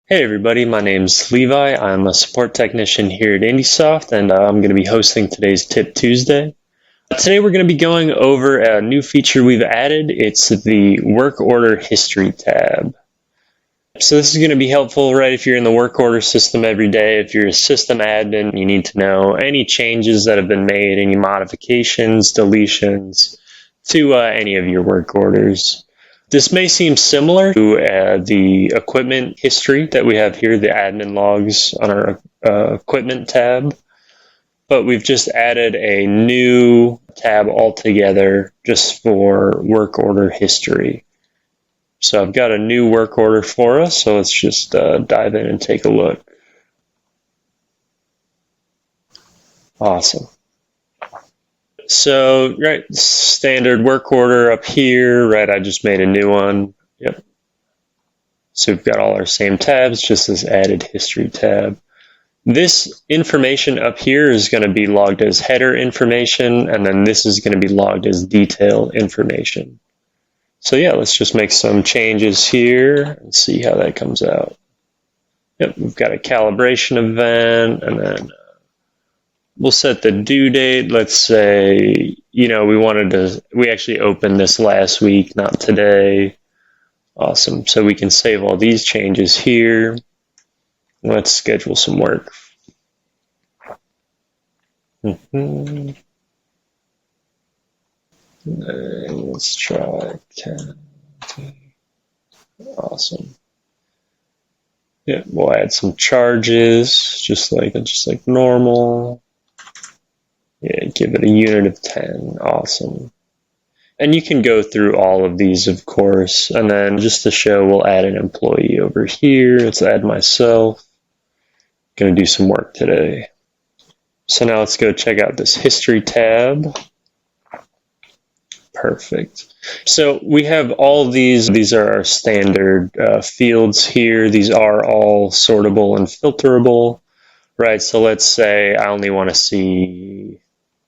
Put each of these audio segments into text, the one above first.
Hey everybody, my name's Levi. I'm a support technician here at IndySoft, and I'm going to be hosting today's Tip Tuesday. Today we're going to be going over a new feature we've added. It's the Work Order History tab. So this is going to be helpful, right, if you're in the work order system every day. If you're a system admin, you need to know any changes that have been made, any modifications, deletions to any of your work orders. This may seem similar to the equipment history that we have here, the admin logs on our equipment tab, but we've just added a new tab altogether just for work order history. So I've got a new work order for us, so let's just dive in and take a look. Awesome. So, right, standard work order up here, right, I just made a new one. Yep. So we've got all our same tabs, just this added history tab. This information up here is going to be logged as header information, and then this is going to be logged as detail information. So yeah, let's just make some changes here and see how that comes out. Yep, we've got a calibration event, and then we'll set the due date. Let's say, we actually opened this last week, not today. Awesome. So we can save all these changes here. Let's schedule some work. Let's try 10. Awesome. Yeah, we'll add some charges, just like normal. Yeah, give it a unit of 10. Awesome. And you can go through all of these, of course. And then just to show, we'll add an employee over here. Let's add myself. Going to do some work today. So now let's go check out this history tab. Perfect. So we have all these. These are our standard fields here. These are all sortable and filterable, right? So let's say I only want to see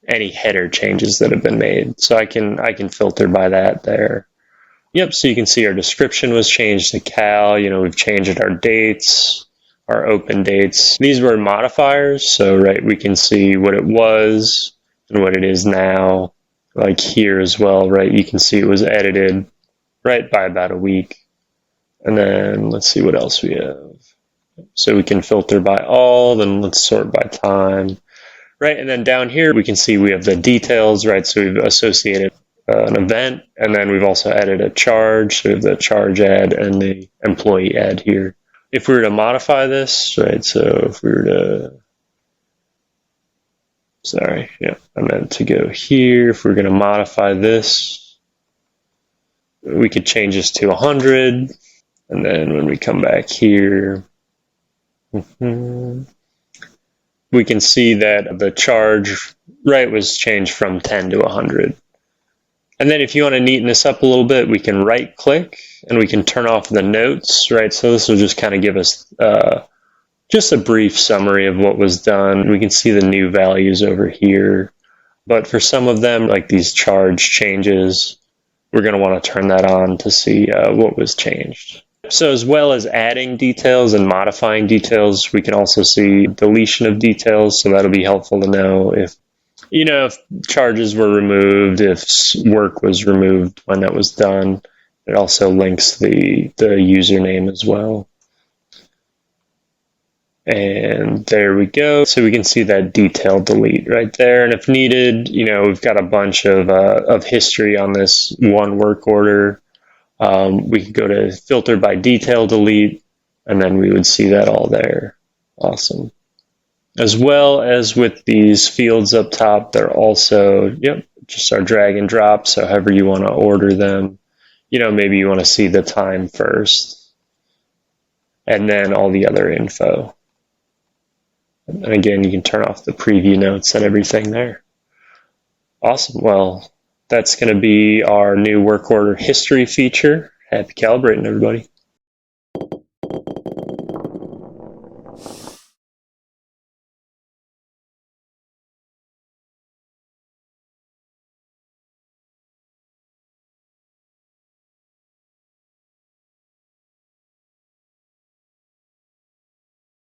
any header changes that have been made. So I can filter by that there. Yep, so you can see our description was changed to Cal. We've changed our dates, our open dates. These were modifiers, so right, we can see what it was and what it is now. Like here as well, right? You can see it was edited right by about a week. And then let's see what else we have. So we can filter by all, then let's sort by time. Right, and then down here we can see we have the details, right? So we've associated an event, and then we've also added a charge. So we have the charge add and the employee add here. If we were to modify this, right? So if we were to, I meant to go here. If we're going to modify this, we could change this to 100, and then when we come back here, we can see that the charge, right, was changed from 10 to 100. And then if you want to neaten this up a little bit, we can right click and we can turn off the notes, right? So this will just kind of give us just a brief summary of what was done. We can see the new values over here. But for some of them, like these charge changes, we're going to want to turn that on to see what was changed. So as well as adding details and modifying details, we can also see deletion of details. So that'll be helpful to know if charges were removed, if work was removed when that was done. It also links the username as well. And there we go. So we can see that detail delete right there. And if needed, we've got a bunch of history on this one work order. We could go to filter by detail delete, and then we would see that all there. Awesome. As well as with these fields up top, they're also, just our drag and drop. So however you want to order them, maybe you want to see the time first, and then all the other info. And again, you can turn off the preview notes and everything there. Awesome. Well, that's going to be our new work order history feature. Happy calibrating, everybody.